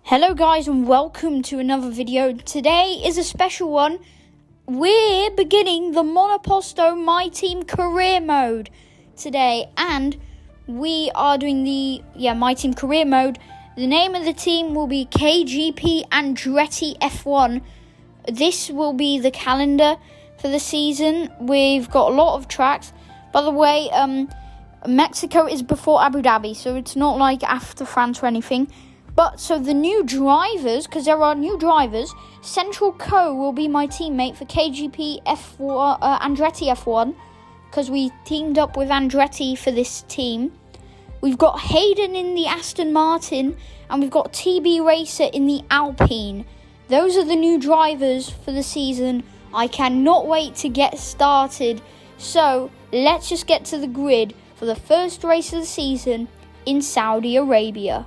Hello guys and welcome to another video. Today is a special one. We're beginning the Monoposto My Team career mode today, and we are doing the My Team career mode. The name of the team will be KGP Andretti F1. This will be the calendar for the season. We've got a lot of tracks. By the way, Mexico is before Abu Dhabi, so it's not like after France or anything. But so the new drivers, because there are new drivers, Central Co will be my teammate for KGP F1, Andretti F1, because we teamed up with Andretti for this team. We've got Hayden in the Aston Martin, and we've got TB Racer in the Alpine. Those are the new drivers for the season. I cannot wait to get started. So let's just get to the grid for the first race of the season in Saudi Arabia.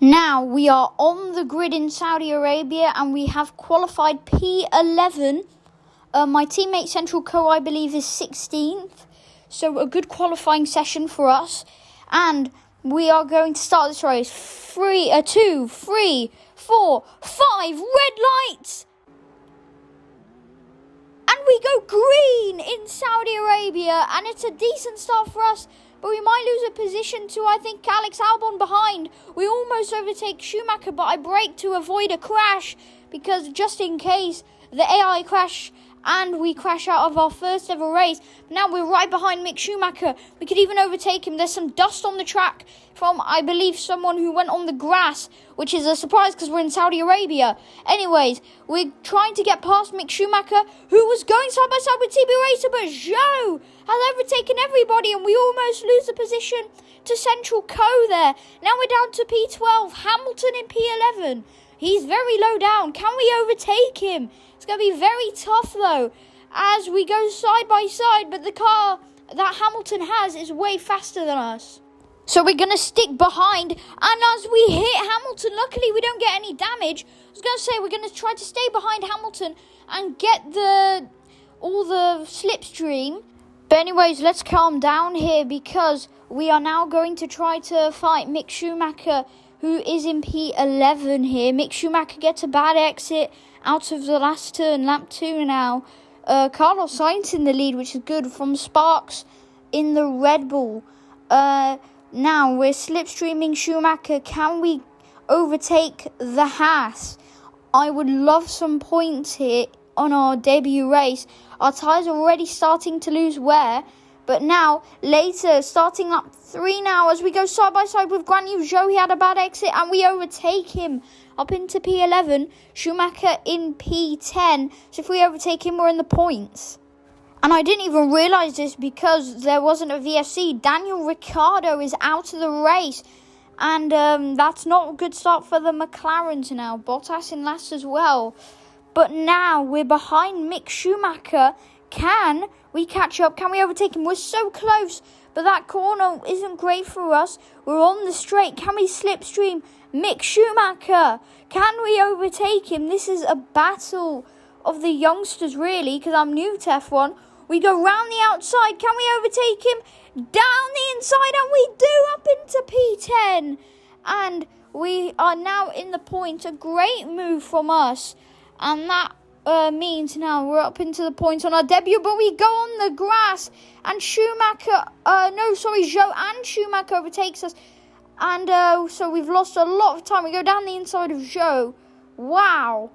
Now, we are on the grid in Saudi Arabia and we have qualified P11. My teammate Central Co, I believe, is 16th. So a good qualifying session for us. And we are going to start this race. 2, 3, 4, 5 red lights. And we go green in Saudi Arabia. And it's a decent start for us. But we might lose a position to, I think, Alex Albon behind. We almost overtake Schumacher, but I brake to avoid a crash. Because just in case the AI crash and we crash out of our first ever race. Now we're right behind Mick Schumacher. We could even overtake him. There's some dust on the track from, I believe, someone who went on the grass. Which is a surprise because we're in Saudi Arabia. Anyways, we're trying to get past Mick Schumacher, who was going side by side with TB Racer, but Zhou has overtaken everybody and we almost lose the position to Central Co there. Now we're down to P12, Hamilton in P11. He's very low down. Can we overtake him? It's going to be very tough though, as we go side by side, but the car that Hamilton has is way faster than us. So we're going to stick behind, and as we hit Hamilton, luckily we don't get any damage. I was going to say we're going to try to stay behind Hamilton and get all the slipstream. But anyways, let's calm down here because we are now going to try to fight Mick Schumacher, who is in P11 here. Mick Schumacher gets a bad exit out of the last turn, lap 2 now. Carlos Sainz in the lead, which is good, from Sparks in the Red Bull. Now we're slipstreaming Schumacher. Can we overtake the Haas? I would love some points here on our debut race. Our tyres are already starting to lose wear. But now, later, starting lap 3 now, as we go side by side with Guan Yu Zhou, he had a bad exit and we overtake him up into P11. Schumacher in P10. So if we overtake him, we're in the points. And I didn't even realise this because there wasn't a VFC. Daniel Ricciardo is out of the race. And that's not a good start for the McLarens now. Bottas in last as well. But now we're behind Mick Schumacher. Can we catch up? Can we overtake him? We're so close. But that corner isn't great for us. We're on the straight. Can we slipstream Mick Schumacher? Can we overtake him? This is a battle of the youngsters, really, because I'm new to F1. We go round the outside. Can we overtake him? Down the inside, and we do, up into P10. And we are now in the points. A great move from us. And that means now we're up into the points on our debut. But we go on the grass. And Schumacher, Zhou and Schumacher overtakes us. And so we've lost a lot of time. We go down the inside of Zhou. Wow.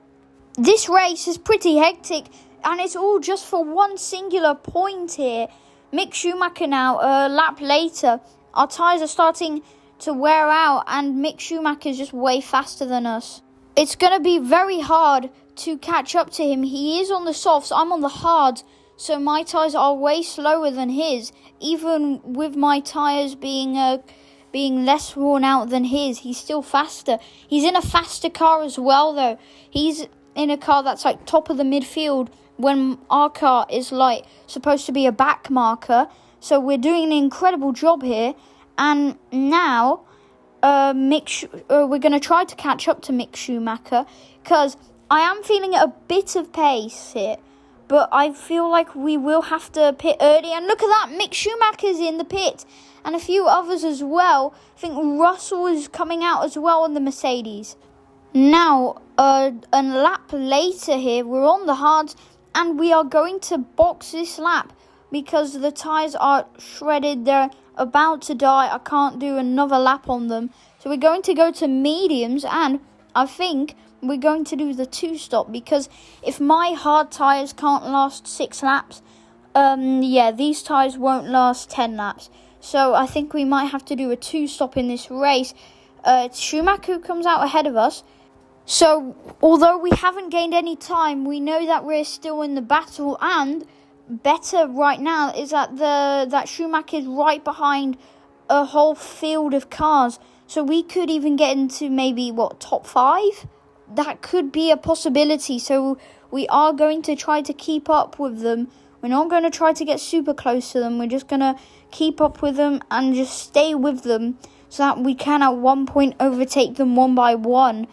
This race is pretty hectic. And it's all just for one singular point here. Mick Schumacher now, a lap later. Our tyres are starting to wear out. And Mick Schumacher is just way faster than us. It's going to be very hard to catch up to him. He is on the softs. I'm on the hards. So my tyres are way slower than his. Even with my tyres being less worn out than his, he's still faster. He's in a faster car as well, though. He's in a car that's like top of the midfield, when our car is like supposed to be a back marker. So we're doing an incredible job here. And now we're going to try to catch up to Mick Schumacher, because I am feeling a bit of pace here. but I feel like we will have to pit early. And look at that, Mick Schumacher's in the pit, and a few others as well. I think Russell is coming out as well on the Mercedes. Now, a lap later here, we're on the hards, and we are going to box this lap because the tyres are shredded. They're about to die. I can't do another lap on them. So we're going to go to mediums, and I think we're going to do the 2-stop because if my hard tyres can't last 6 laps, these tyres won't last 10 laps. So I think we might have to do a 2-stop in this race. It's Schumacher who comes out ahead of us. So although we haven't gained any time, we know that we're still in the battle, and better right now is that Schumacher is right behind a whole field of cars. So we could even get into maybe, top 5? That could be a possibility. So we are going to try to keep up with them. We're not going to try to get super close to them. We're just going to keep up with them and just stay with them so that we can at one point overtake them one by one.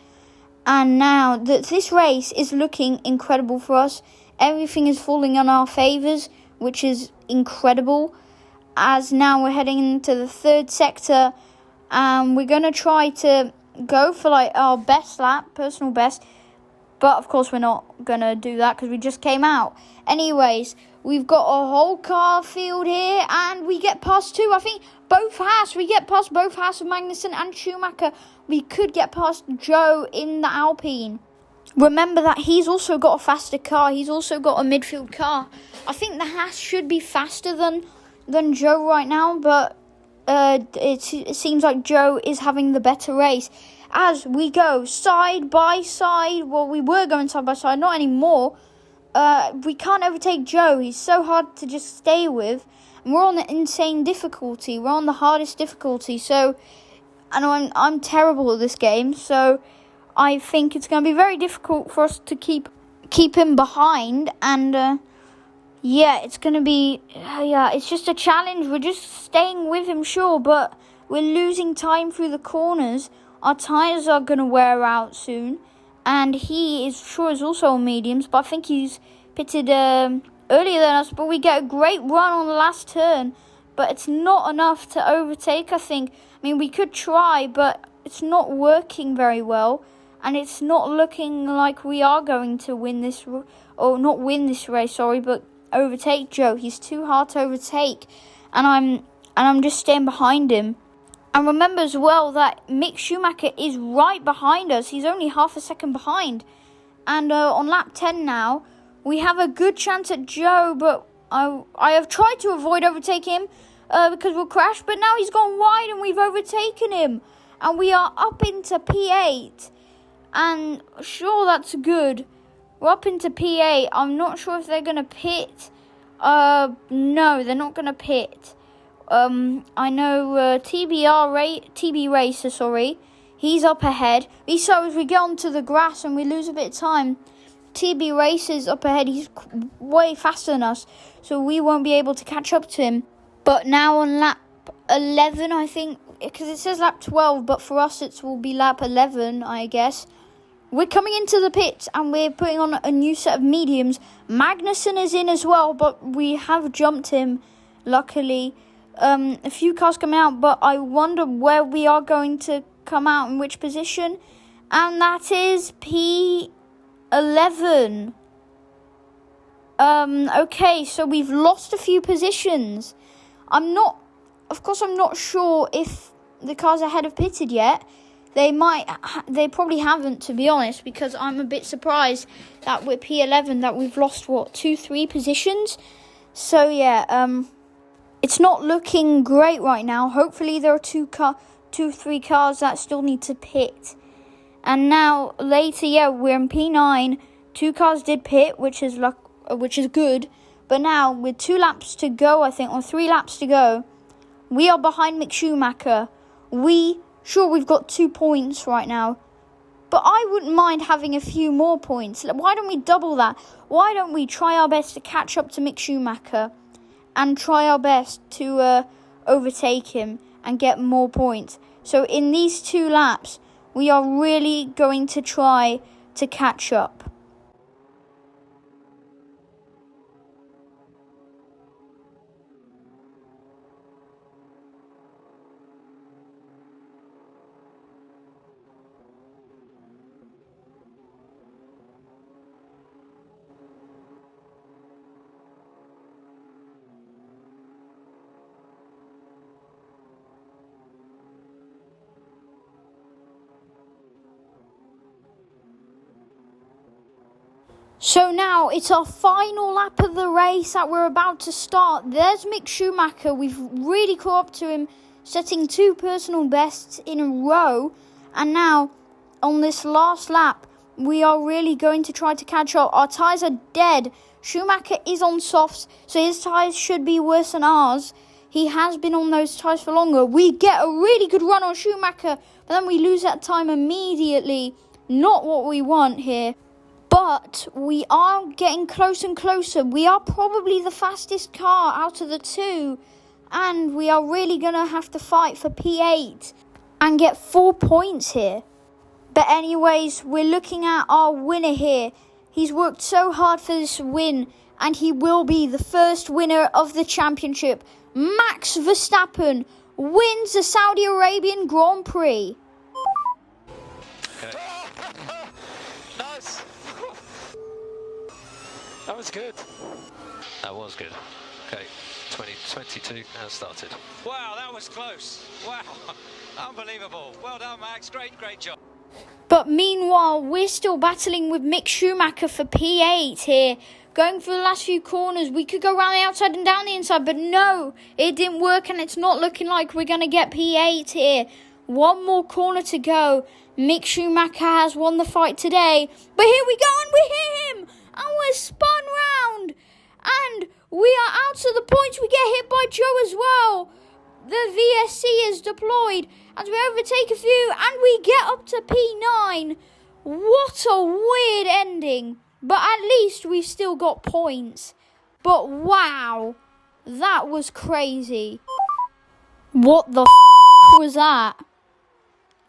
And now this race is looking incredible for us. Everything is falling on our favours, which is incredible. As now we're heading into the 3rd sector, and we're going to try to go for our best lap, personal best. But of course we're not going to do that because we just came out. Anyways, we've got a whole car field here, and we get past 2. I think we get past both Haas, Magnussen and Schumacher. We could get past Joe in the Alpine. Remember that he's also got a faster car. He's also got a midfield car. I think the Haas should be faster than Joe right now, but it seems like Joe is having the better race. As we go side by side, well, we were going side by side, not anymore. We can't overtake Joe. He's so hard to just stay with. And we're on the insane difficulty. We're on the hardest difficulty. So, I know I'm terrible at this game. So, I think it's going to be very difficult for us to keep him behind. And, it's going to be, it's just a challenge. We're just staying with him, sure, but we're losing time through the corners. Our tyres are going to wear out soon. And he is also on mediums, but I think he's pitted earlier than us. But we get a great run on the last turn, but it's not enough to overtake, I think. I mean, we could try, but it's not working very well. And it's not looking like we are going to win this, or not win this race, but overtake Joe. He's too hard to overtake, and I'm just staying behind him. And remember as well that Mick Schumacher is right behind us. He's only half a second behind. And on lap 10 now, we have a good chance at Joe, but I have tried to avoid overtaking him because we'll crash. But now he's gone wide and we've overtaken him. And we are up into P8. And sure, that's good. We're up into P8. I'm not sure if they're going to pit. No, they're not going to pit. I know TB Racer, he's up ahead. So as we get onto the grass and we lose a bit of time, TB Racer's up ahead. He's way faster than us, so we won't be able to catch up to him. But now on lap 11, I think, because it says lap 12, but for us it will be lap 11, I guess. We're coming into the pits and we're putting on a new set of mediums. Magnussen is in as well, but we have jumped him, luckily. A few cars coming out, but I wonder where we are going to come out in which position. And that is P11. Okay, so we've lost a few positions. I'm not sure if the cars ahead have pitted yet. They probably haven't, to be honest, because I'm a bit surprised that we're P11, that we've lost, 2-3 positions. So, it's not looking great right now. Hopefully there are 2-3 cars that still need to pit. And now later, we're in P9. 2 cars did pit, which is good. But now with 2 laps to go, I think, or 3 laps to go, we are behind Mick Schumacher. We've got 2 points right now. But I wouldn't mind having a few more points. Why don't we double that? Why don't we try our best to catch up to Mick Schumacher and try our best to overtake him and get more points? So in these 2 laps, we are really going to try to catch up. So now it's our final lap of the race that we're about to start. There's Mick Schumacher. We've really caught up to him, setting 2 personal bests in a row. And now, on this last lap, we are really going to try to catch up. Our tyres are dead. Schumacher is on softs, so his tyres should be worse than ours. He has been on those tyres for longer. We get a really good run on Schumacher, but then we lose that time immediately. Not what we want here. But we are getting closer and closer. We are probably the fastest car out of the 2. And we are really going to have to fight for P8 and get 4 points here. But anyways, we're looking at our winner here. He's worked so hard for this win. And he will be the first winner of the championship. Max Verstappen wins the Saudi Arabian Grand Prix. Okay. Nice. That was good. That was good. Okay, 2022 has started. Wow, that was close. Wow, unbelievable. Well done, Max. Great job. But meanwhile, we're still battling with Mick Schumacher for P8 here. Going for the last few corners, we could go around the outside and down the inside, but no, it didn't work, and it's not looking like we're going to get P8 here. 1 more corner to go. Mick Schumacher has won the fight today, but here we go, and we hit him, and we're spun round, and we are out of the points. We get hit by Joe as well. The VSC is deployed as we overtake a few, and we get up to P9. What a weird ending. But at least we've still got points. But wow, that was crazy. What the was that?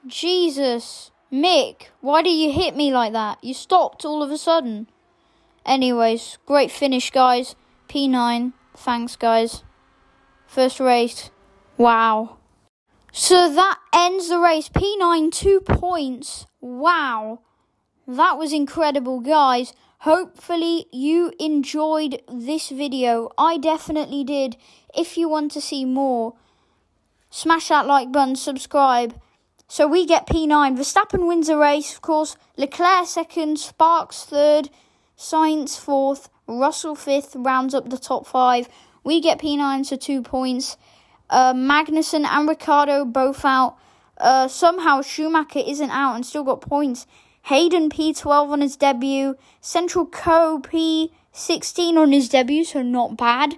Jesus. Mick, why did you hit me like that? You stopped all of a sudden. Anyways, great finish, guys. P9. Thanks, guys. First race. Wow. So that ends the race. P9, 2 points. Wow. That was incredible, guys. Hopefully you enjoyed this video. I definitely did. If you want to see more, smash that like button, subscribe. So we get P9. Verstappen wins the race, of course. Leclerc 2nd, Sparks 3rd, Sainz 4th, Russell 5th, rounds up the top 5. We get P9, so 2 points. Magnussen and Ricciardo both out. Somehow Schumacher isn't out and still got points. Hayden P12 on his debut. Central Co P16 on his debut, so not bad.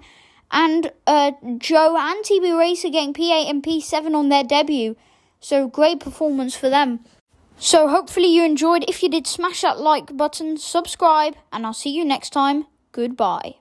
And Joe and TB Racer getting P8 and P7 on their debut. So great performance for them. So hopefully you enjoyed. If you did, smash that like button, subscribe, and I'll see you next time. Goodbye.